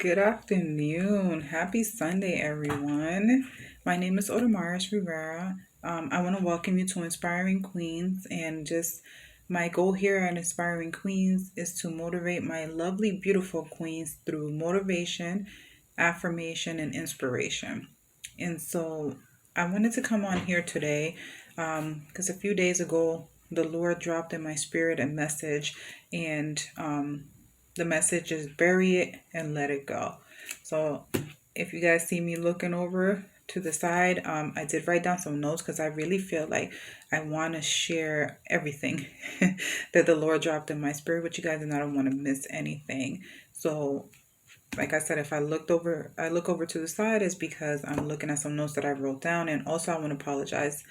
Good afternoon. Happy Sunday, everyone. My name is Otomaris Rivera. I want to welcome you to Inspiring Queens, and just my goal here at Inspiring Queens is to motivate my lovely, beautiful queens through motivation, affirmation, and inspiration. And so I wanted to come on here today because a few days ago, the Lord dropped in my spirit a message, and the message is bury it and let it go. So if you guys see me looking over to the side, I did write down some notes because I really feel like I want to share everything that the Lord dropped in my spirit with you guys, and I don't want to miss anything. So like I said, if I look over to the side, is because I'm looking at some notes that I wrote down. And also I want to apologize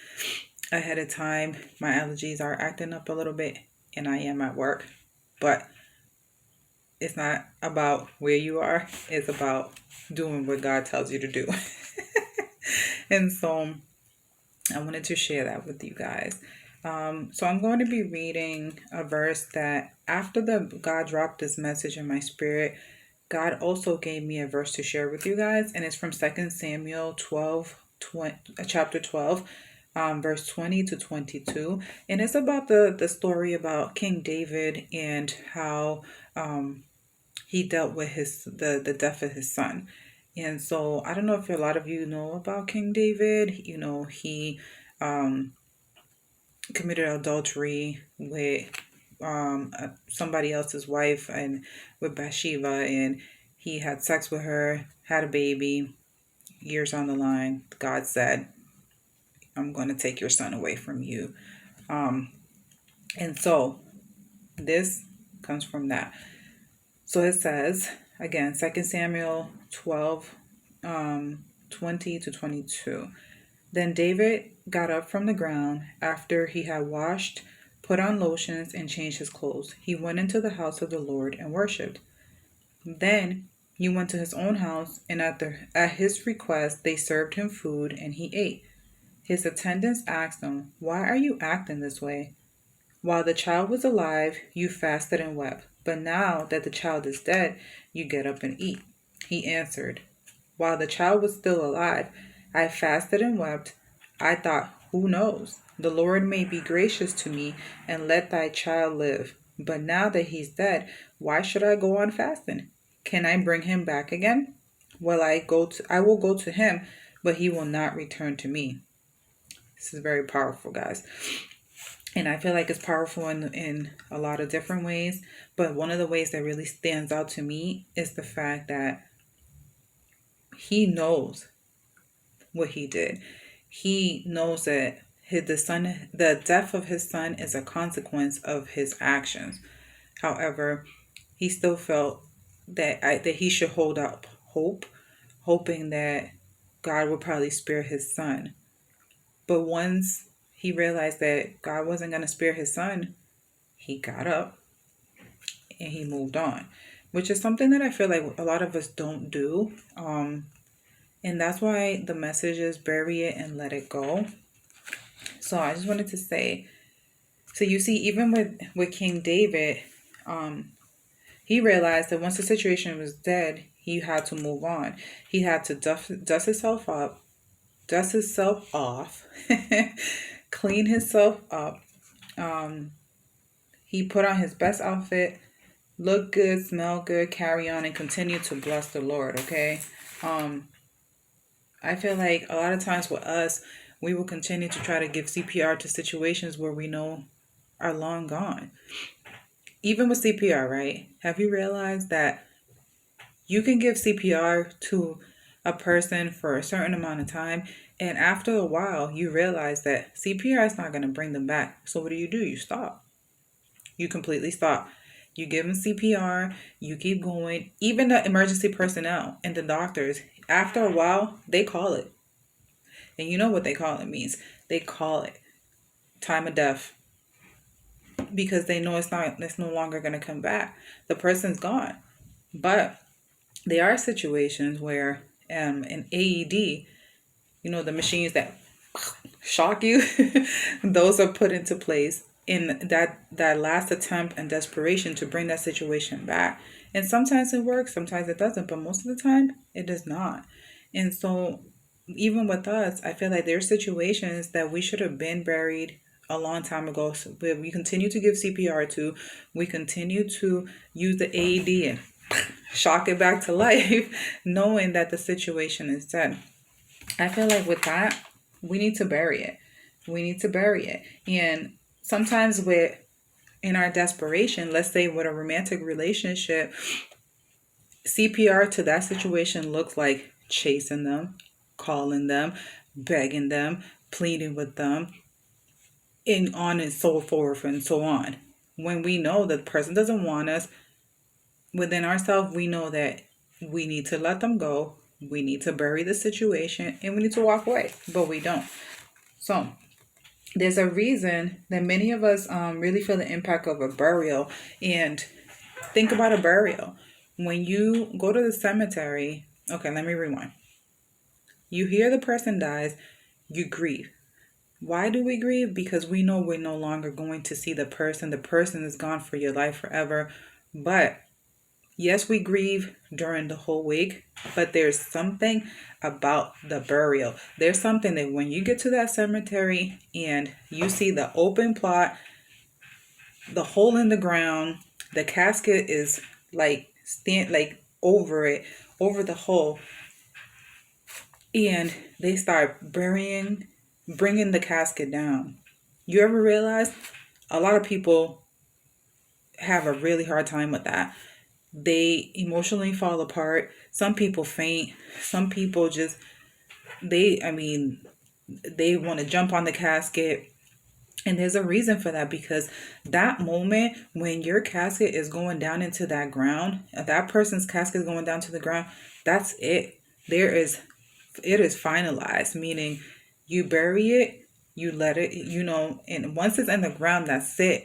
ahead of time. My allergies are acting up a little bit, and I am at work, but it's not about where you are. It's about doing what God tells you to do. And so I wanted to share that with you guys. So I'm going to be reading a verse that after the God dropped this message in my spirit, God also gave me a verse to share with you guys, and it's from 2 Samuel 12, chapter 12, verse 20 to 22. And it's about the story about King David and how he dealt with the death of his son. And so I don't know if a lot of you know about King David. He um, committed adultery with somebody else's wife, and with Bathsheba, and he had sex with her, had a baby. Years on the line, God said, I'm going to take your son away from you. And so this comes from that. So it says, again, 2 Samuel 12, 20 to 22. Then David got up from the ground after he had washed, put on lotions, and changed his clothes. He went into the house of the Lord and worshipped. Then he went to his own house, and at his request they served him food, and he ate. His attendants asked him, "Why are you acting this way? While the child was alive, you fasted and wept, but now that the child is dead, you get up and eat." He answered, "While the child was still alive, I fasted and wept. I thought, who knows? The Lord may be gracious to me and let thy child live. But now that he's dead, why should I go on fasting? Can I bring him back again? I will go to him, but he will not return to me." This is very powerful, guys. And I feel like it's powerful in a lot of different ways. But one of the ways that really stands out to me is the fact that he knows what he did. He knows that the death of his son is a consequence of his actions. However, he still felt that he should hold up hope, hoping that God would probably spare his son. But once he realized that God wasn't going to spare his son, he got up and he moved on, which is something that I feel like a lot of us don't do. And that's why the message is bury it and let it go. So I just wanted to say, so you see, even with King David, he realized that once the situation was dead, he had to move on. He had to dust himself up, dust himself off, clean himself up. He put on his best outfit, look good, smell good, carry on, and continue to bless the Lord, okay? I feel like a lot of times with us, we will continue to try to give CPR to situations where we know are long gone. Even with CPR, right? Have you realized that you can give CPR to a person for a certain amount of time, and after a while, you realize that CPR is not going to bring them back. So what do? You stop. You completely stop. You give them CPR, you keep going. Even the emergency personnel and the doctors, after a while, they call it. And you know what they call it means. They call it time of death, because they know it's no longer going to come back. The person's gone. But there are situations where an AED, the machines that shock you, those are put into place in that last attempt and desperation to bring that situation back. And sometimes it works, sometimes it doesn't, but most of the time it does not. And so, even with us, I feel like there's situations that we should have been buried a long time ago. So we continue to give CPR to, we continue to use the AED and shock it back to life, knowing that the situation is dead. I feel like with that, we need to bury it. We need to bury it. And sometimes with in our desperation, let's say with a romantic relationship, CPR to that situation looks like chasing them, calling them, begging them, pleading with them, and on and so forth and so on. When we know that the person doesn't want us, within ourselves, we know that we need to let them go, we need to bury the situation, and we need to walk away, but we don't. So, there's a reason that many of us really feel the impact of a burial. And think about a burial. When you go to the cemetery, okay, let me rewind. You hear the person dies, you grieve. Why do we grieve? Because we know we're no longer going to see the person. The person is gone for your life forever. But yes, we grieve during the whole week, but there's something about the burial. There's something that when you get to that cemetery and you see the open plot, the hole in the ground, the casket is like over it, over the hole, and they start bringing the casket down. You ever realize a lot of people have a really hard time with that? They emotionally fall apart. Some people faint. Some people just, I mean, they want to jump on the casket. And there's a reason for that, because that moment when your casket is going down into that ground, that person's casket is going down to the ground, that's it. It is finalized, meaning you bury it, you let it, and once it's in the ground, that's it.